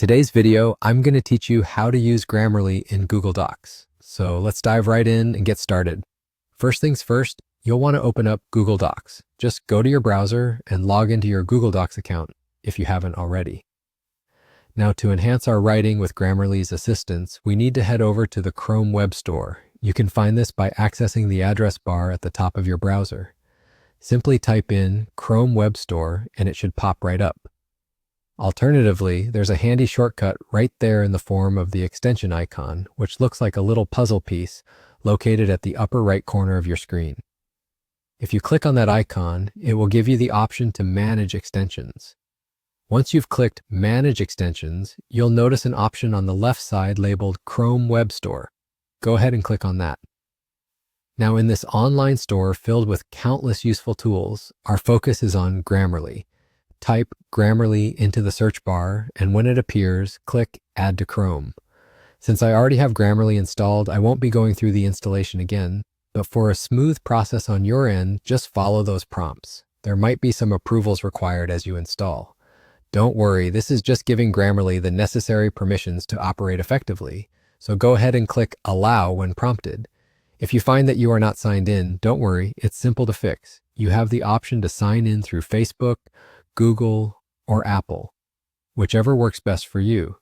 today's video, I'm going to teach you how to use Grammarly in Google Docs. So let's dive right in and get started. First things first, you'll want to open up Google Docs. Just go to your browser and log into your Google Docs account if you haven't already. Now, to enhance our writing with Grammarly's assistance, we need to head over to the Chrome Web Store. You can find this by accessing the address bar at the top of your browser. Simply type in Chrome Web Store and it should pop right up. Alternatively, there's a handy shortcut right there in the form of the extension icon, which looks like a little puzzle piece located at the upper right corner of your screen. If you click on that icon, it will give you the option to manage extensions. Once you've clicked Manage Extensions, you'll notice an option on the left side labeled Chrome Web Store. Go ahead and click on that. Now, in this online store filled with countless useful tools, our focus is on Grammarly. Type Grammarly into the search bar, and when it appears, click Add to Chrome. Since I already have Grammarly installed, I won't be going through the installation again, but for a smooth process on your end, just follow those prompts. There might be some approvals required as you install. Don't worry, this is just giving Grammarly the necessary permissions to operate effectively, so go ahead and click Allow when prompted. If you find that you are not signed in, don't worry, it's simple to fix. You have the option to sign in through Facebook, Google, or Apple, whichever works best for you.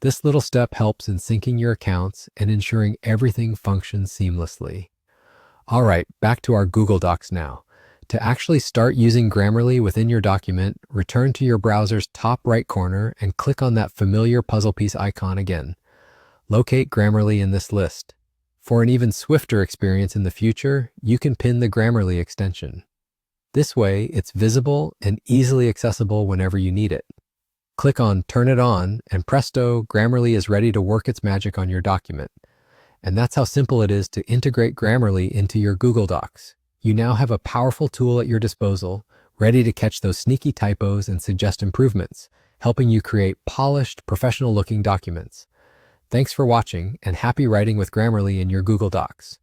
This little step helps in syncing your accounts and ensuring everything functions seamlessly. All right, back to our Google Docs now. To actually start using Grammarly within your document, return to your browser's top right corner and click on that familiar puzzle piece icon again. Locate Grammarly in this list. For an even swifter experience in the future, you can pin the Grammarly extension. This way, it's visible and easily accessible whenever you need it. Click on Turn It On, and presto, Grammarly is ready to work its magic on your document. And that's how simple it is to integrate Grammarly into your Google Docs. You now have a powerful tool at your disposal, ready to catch those sneaky typos and suggest improvements, helping you create polished, professional-looking documents. Thanks for watching, and happy writing with Grammarly in your Google Docs.